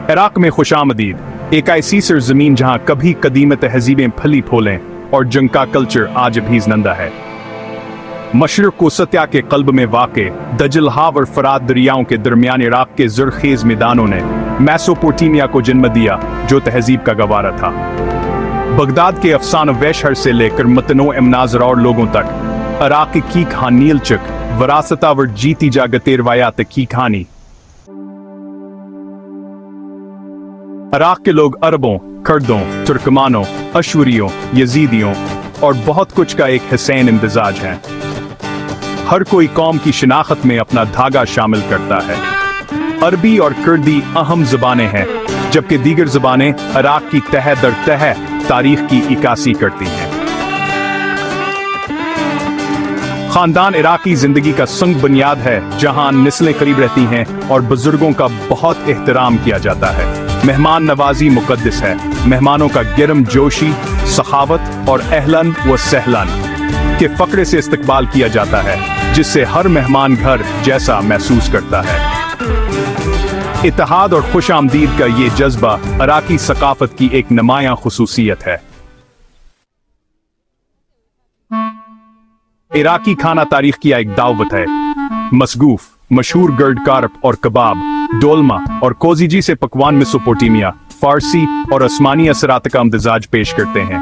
Iraq में खुशामदीद, एक ऐसी सरजमीन जहां कभी कदीम तहजीबें फली फूलें और जंग का कल्चर आज भी जिंदा है। मशरक को सत्या के कल्ब में वाक़े दजलहाव और फरात दरियाओं के दरमियान इराक के ज़रखेज़ मैदानों ने मेसोपोटामिया को जन्म दिया, जो तहजीब का गवारा था। बगदाद के अफसाना वेशहर से लेकर मतनो एमनाजर और लोगों तक इराक की कहानी चक वरासतावर जीती जागते रवायात की कहानी। इराक के लोग अरबों, कुर्दों, तुर्कमानों, अशूरियों, यजीदियों और बहुत कुछ का एक हसीन इम्तिजाज है। हर कोई कौम की शिनाख्त में अपना धागा शामिल करता है। अरबी और कुर्दी अहम ज़बानें हैं, जबकि दीगर ज़बानें इराक की तह दर तह तारीख की इक्कासी करती हैं। खानदान इराकी जिंदगी का संग बुनियाद है, जहां नस्लें करीब रहती हैं और बुजुर्गों का बहुत एहतराम किया जाता है। मेहमान नवाजी मुकद्दस है। मेहमानों का गर्म जोशी, सखावत और अहलन व सहलन के फकरे से इस्तकबाल किया जाता है, जिससे हर मेहमान घर जैसा महसूस करता है। इत्तेहाद और खुश आमदीद का ये जज्बा इराकी सकाफत की एक नुमायां खुसूसियत है। इराकी खाना तारीख की एक दावत है। मसगूफ, मशहूर गर्ड कारप और कबाब, डोलमा और कोजीजी से पकवान मेसोपोटामिया, फारसी और आसमानी असरात का इम्तिजाज पेश करते हैं।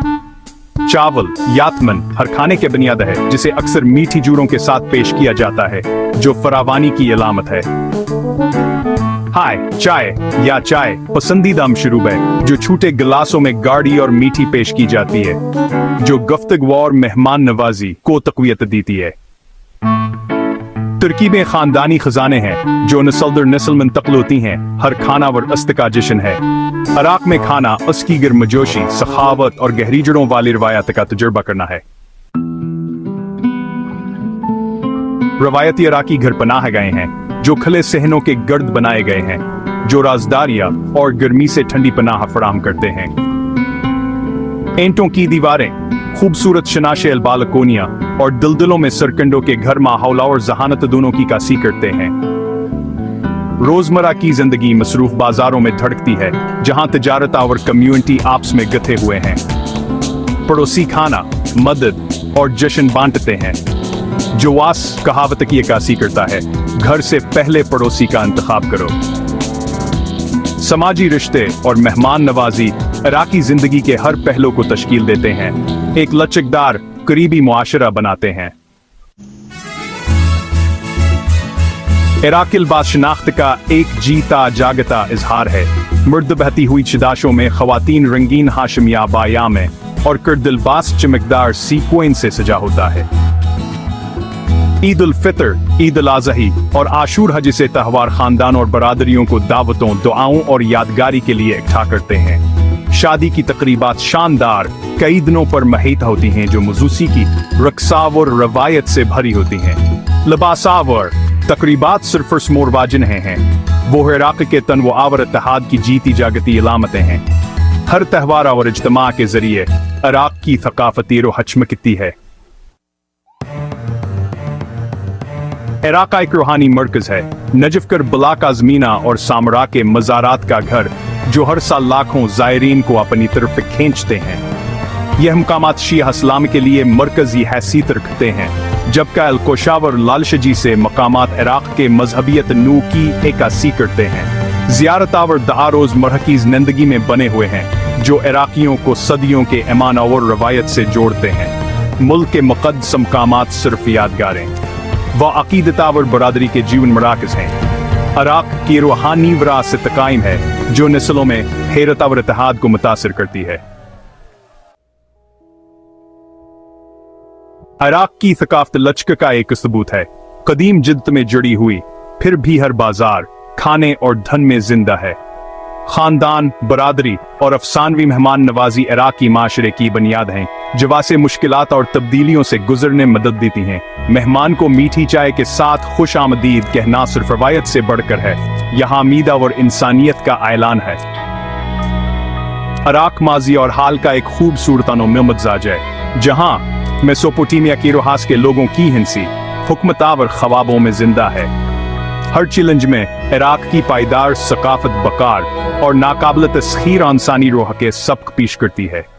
चावल, यातमन हर खाने के बुनियाद है, जिसे अक्सर मीठी जूरों के साथ पेश किया जाता है, जो फरावानी की अलामत है। हाय चाय या चाय पसंदीदा मशरूब है, जो छोटे गिलासों में गाढ़ी और मीठी पेश की जाती है, जो गुफ्तगू और मेहमान नवाजी को तक़वियत देती है। तुर्की में खानदानी खजाने हैं, जो नस्ल दर नस्ल मुंतकिल होती हैं। हर खाना वर अस्त का जश्न है। इराक में खाना उसकी गर्मजोशी, सखावत और गहरी जड़ों वाली रवायत का तजुर्बा करना है। रवायती इराकी घर पनाह गए हैं, जो खले सहनों के गर्द बनाए गए हैं, जो राजदारियां और गर्मी से ठंडी पनाह फराहम करते हैं। ईंटों की दीवारें, खूबसूरत शनाशे बालकोनियां और दलदलों में सरकंडों के घर माहौल और जहानत दोनों की कासी करते हैं। रोजमर्रा की जिंदगी मसरूफ बाजारों में धड़कती है, जहां तजारत और कम्युनिटी आपस में गथे हुए हैं। पड़ोसी खाना, मदद और जश्न बांटते हैं। जवास कहावत की अक्कासी करता है, घर से पहले पड़ोसी का इंतखाब करो। समाजी रिश्ते और मेहमान नवाजी इराकी जिंदगी के हर पहलू को तश्कील देते हैं, एक लचकदार करीबी मुआशरा बनाते हैं। इराक़ी लिबास शनाख्त का एक जीता जागता इजहार है। मर्द बहती हुई चिदाशों में, ख़वातीन रंगीन हाशमिया बाया में और कुर्द लिबास चमकदार सीक्वेंस से सजा होता है। ईद उल फितर, ईद उल अज़ही और आशूर हज से त्योहार खानदान और बरादरियों को दावतों, दुआओं और यादगारी के लिए इकट्ठा करते हैं। शादी की तकरीबात शानदार कई दिनों पर महित होती हैं, जो मजूसी, रक्साव और रवायत से भरी होती हैं। लिबासावर तकरीबात सिर्फ रस्म वाजिन हैं, वो इराक के तनव आवर इत्तेहाद की जीती जागती अलामतें हैं। हर त्योहार और इज्तिमा के जरिए इराक की थकाफती रो हचमकती है। इराक एक रूहानी मरकज है, नजफ कर बला का ज़मीना और सामरा के मज़ारात का घर, जो हर साल लाखों ज़ायरीन को अपनी तरफ खींचते हैं। यह मकामात शिया इस्लाम के लिए मरकजी हैसियत रखते हैं, जबकि अल-कोशावर लालशजी से मकामात इराक के मजहबियत नू की इक्कासी करते हैं। ज़ियारतावर दहारोज मरहकी ज़िंदगी में बने हुए हैं, जो इराकियों को सदियों के ईमान और रवायत से जोड़ते हैं। मुल्क के मुक़द्दस मकामात सिर्फ यादगारें व अकीदतावर बरादरी के जीवन मराकज़ हैं। इराक की रूहानी विरासत कायम है, जो नस्लों में हैरत और इत्तेहाद को मुतासिर करती है। इराक की थकाफत लचक का एक सबूत है। कदीम जिद्द में जुड़ी हुई, फिर भी हर बाजार, खाने और धन में जिंदा है। खानदान, बरादरी और अफसानवी मेहमान नवाजी इराकी माशरे की बुनियाद हैं, जवासे मुश्किलात और तब्दीलियों से गुजरने मदद देती हैं। मेहमान को मीठी चाय के साथ खुश आमदीद कहना सिर्फ रवायत से बढ़कर है, यहाँ मीदा और इंसानियत का ऐलान है। इराक माजी और हाल का एक खूबसूरत मिजाज है, जहाँ मेसोपोटामिया की रोहास के लोगों की हिंसी हुक्मत और ख्वाबों में जिंदा है। ہر چیلنج میں عراق کی پائیدار ثقافت بکار اور ناقابل تسخیر انسانی روح کے سبق پیش کرتی ہے۔